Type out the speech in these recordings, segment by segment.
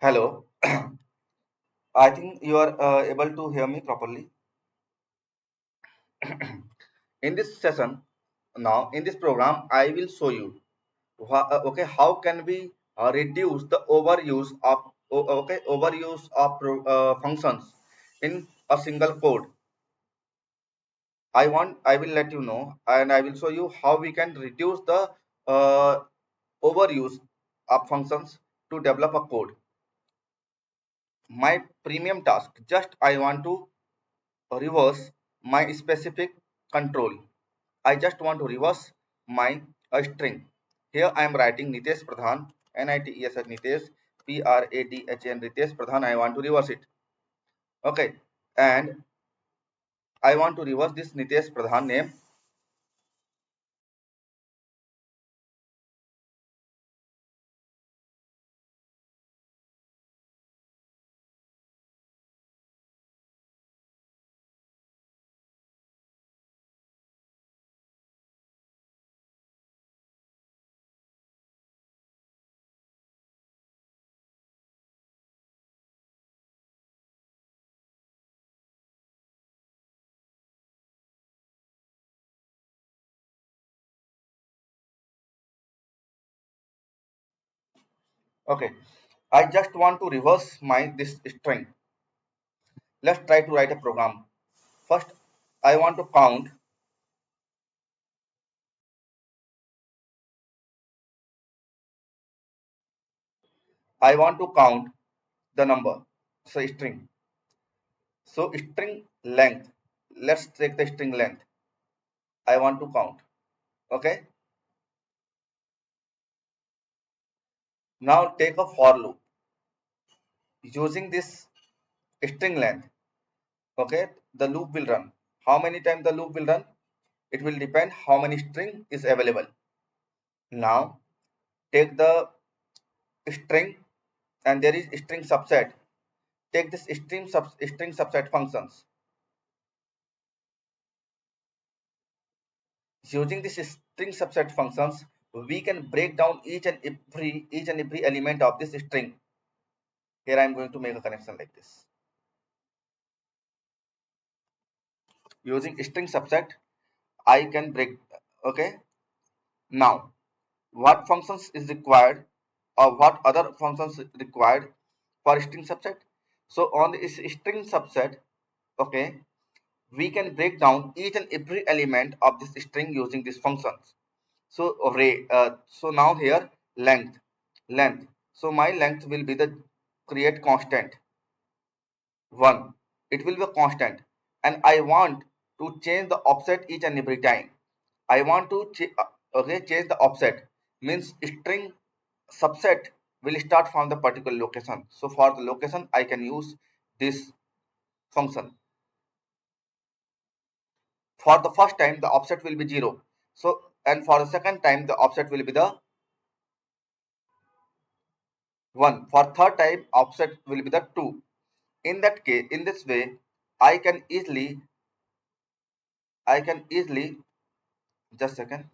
Hello. I think you are able to hear me properly. In this session, now in this program, I will show you okay how can we reduce the overuse of functions in a single code. I will let you know, and I will show you how we can reduce the uh, overuse of functions to develop a code. My premium task, just I want to reverse my specific control. I just want to reverse my string. Here I am writing Nitesh Pradhan, NITES Nitesh, PRADHAN Nitesh Pradhan. I want to reverse it. Okay, and I want to reverse this Nitesh Pradhan name. Okay, I just want to reverse my this string. Let's try to write a program. First, I want to count. I want to count the number. So string. So string length. Let's take the string length. I want to count. Okay. Now take a for loop using this string length. Okay. The loop will run. How many times the loop will run? It will depend how many string is available. Now take the string and there is string subset. Take this string subset functions. Using this string subset functions, we can break down each and every element of this string. Here I am going to make a connection like this. Using string subset, I can break. Okay. Now, what functions is required, or what other functions required for string subset? So on this string subset, okay, we can break down each and every element of this string using these functions. So array. So now here length. So my length will be the create constant 1. It will be a constant, and I want to change the offset each and every time. I want to change the offset, means string subset will start from the particular location. So for the location I can use this function. For the first time the offset will be 0. So and for the second time the offset will be the 1. For third time offset will be the 2. In that case, in this way, I can easily I can easily just second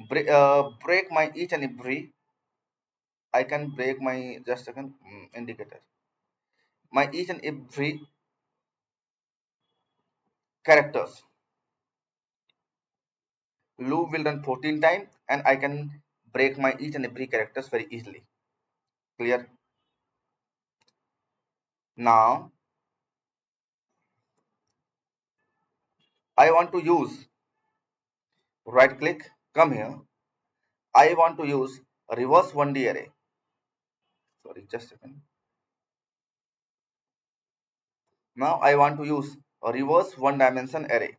break my each and every. I can break my just second indicator. My each and every characters. Loop will run 14 times and I can break my each and every characters very easily. Clear? Now I want to use right click, come here. I want to use reverse 1D array. Sorry, just a second. Now I want to use a reverse one dimension array.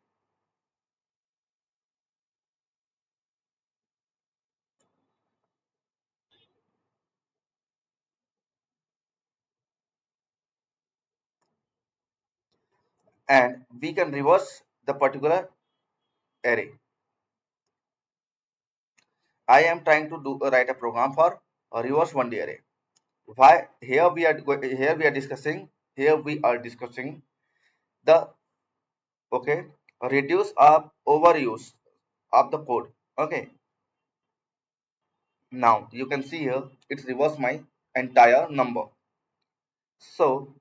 And we can reverse the particular array. I am trying to write a program for a reverse 1D array. Why here we are discussing the okay reduce of overuse of the code. Okay, now you can see here it's reverse my entire number. So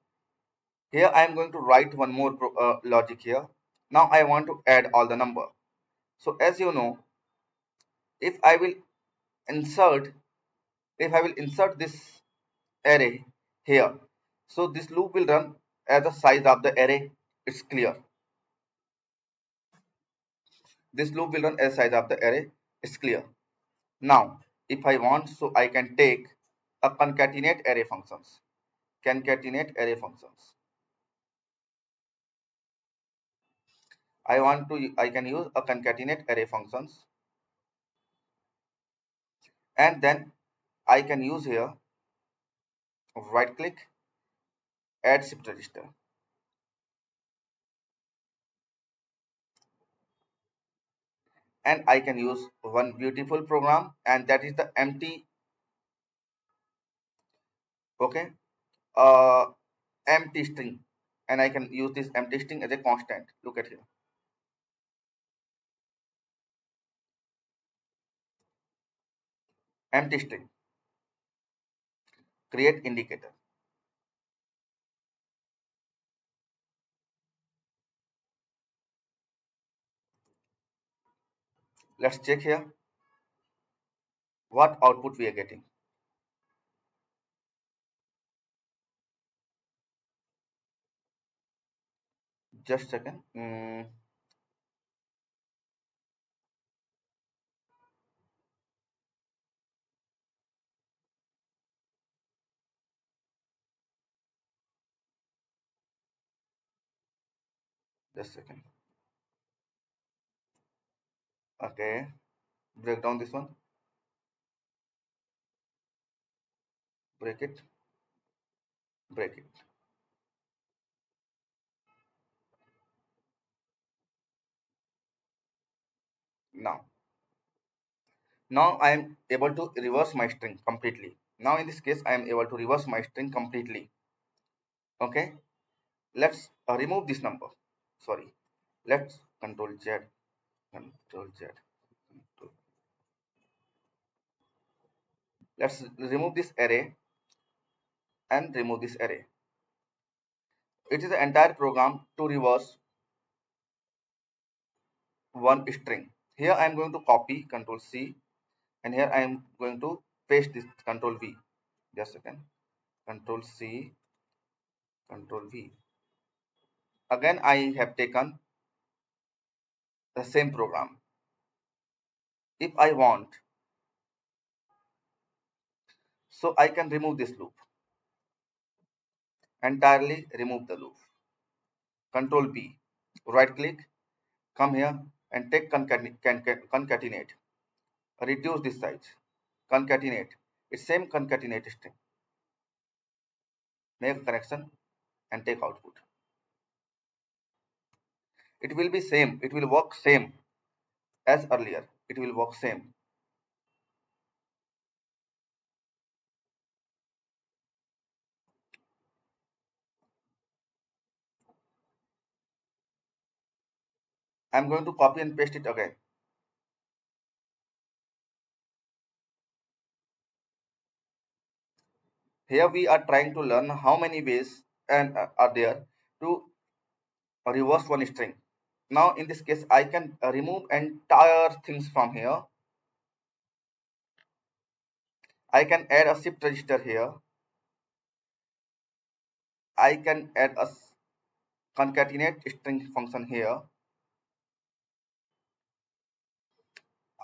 here I am going to write one more logic here. Now I want to add all the number. So as you know, if I will insert if I will insert this array here, so this loop will run as the size of the array. It's clear. This loop will run as size of the array. It's clear. Now if I want, so I can take a concatenate array functions. Concatenate array functions. I can use a concatenate array functions, and then I can use here right click, add shift register, and I can use one beautiful program, and that is the empty, okay, uh empty string, and I can use this empty string as a constant. Look at here, empty string, create indicator. Let's check here what output we are getting. Just a second. Just a second. Okay, break down this one, break it, break it. Now I am able to reverse my string completely. Now in this case I am able to reverse my string completely. Okay, let's remove this number. Sorry, let's control Z, control Z, control. Let's remove this array and remove this array. It is the entire program to reverse one string. Here I am going to copy, control C, and here I am going to paste this, control V. Just a second, control C, control V. Again I have taken the same program. If I want, so I can remove this loop, entirely remove the loop. Control B, right click, come here and take concatenate, reduce this size, concatenate, it's same concatenate string, make a connection and take output. It will be same, it will work same as earlier, it will work same. I'm going to copy and paste it again. Here we are trying to learn how many ways and are there to reverse one string. Now in this case I can remove entire things from here. I can add a shift register here. I can add a concatenate string function here.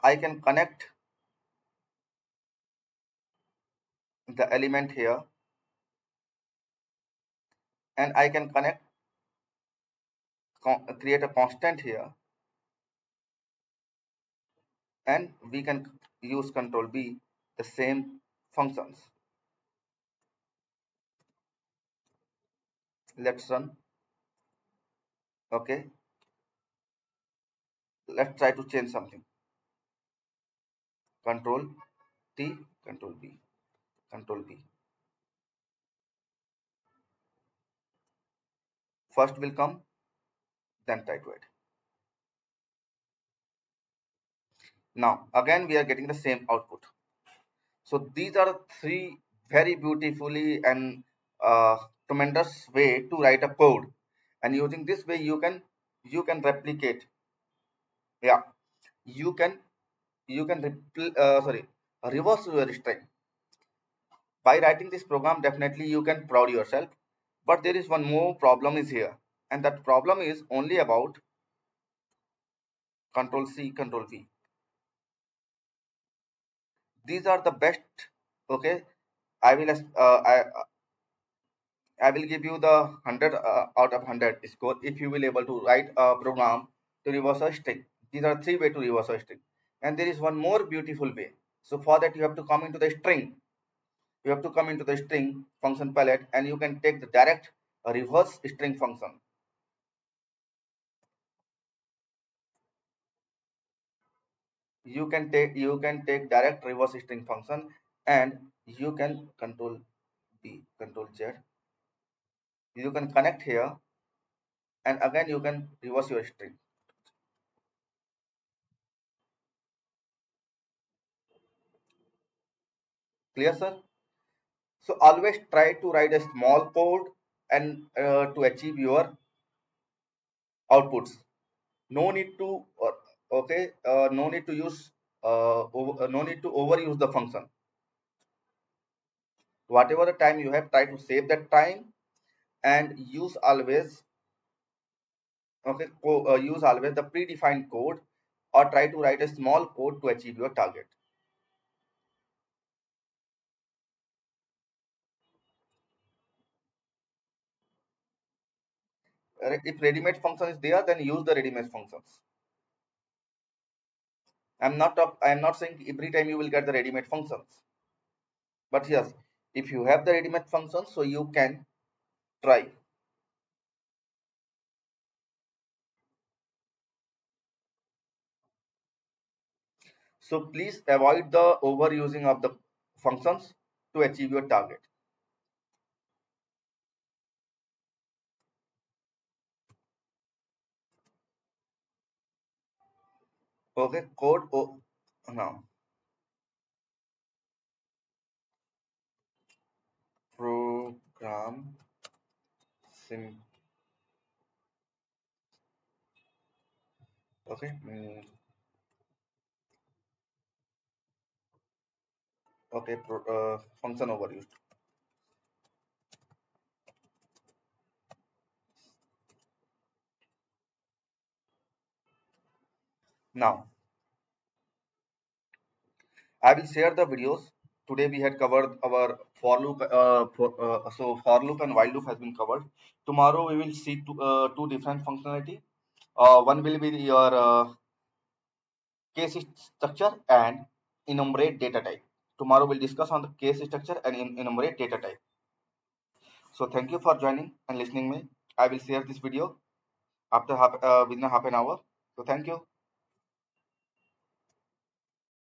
I can connect the element here, and I can create a constant here, and we can use control B, the same functions. Let's run. Okay, let's try to change something. Control T, control B, control B. First will come, then try to add. Now again we are getting the same output. So these are the three very beautifully and tremendous way to write a code, and using this way you can replicate, yeah, you can reverse your string. By writing this program, definitely you can proud yourself, but there is one more problem is here, and that problem is only about control C, control V. These are the best. Okay, I will I will give you the 100 out of 100 score if you will able to write a program to reverse a string. These are three way to reverse a string, and there is one more beautiful way. So for that you have to come into the string. You have to come into the string function palette, and you can take the direct reverse string function. You can take direct reverse string function, and you can control B, control Z. You can connect here, and again you can reverse your string. Clear, sir? So always try to write a small code and to achieve your outputs. No need to no need to use no need to overuse the function. Whatever the time you have, try to save that time, and use always use always the predefined code, or try to write a small code to achieve your target. If ready-made function is there, then use the ready-made functions. I'm not saying every time you will get the ready-made functions, but yes, if you have the ready-made functions, so you can try. So please avoid the overusing of the functions to achieve your target. Okay, now program sim. Okay, okay, function overused. Now I will share the videos. Today we had covered our for loop. So for loop and while loop has been covered. Tomorrow we will see two different functionality. One will be your case structure and enumerate data type. Tomorrow we'll discuss on the case structure and enumerate data type. So thank you for joining and listening me. I will share this video after within a half an hour. So thank you.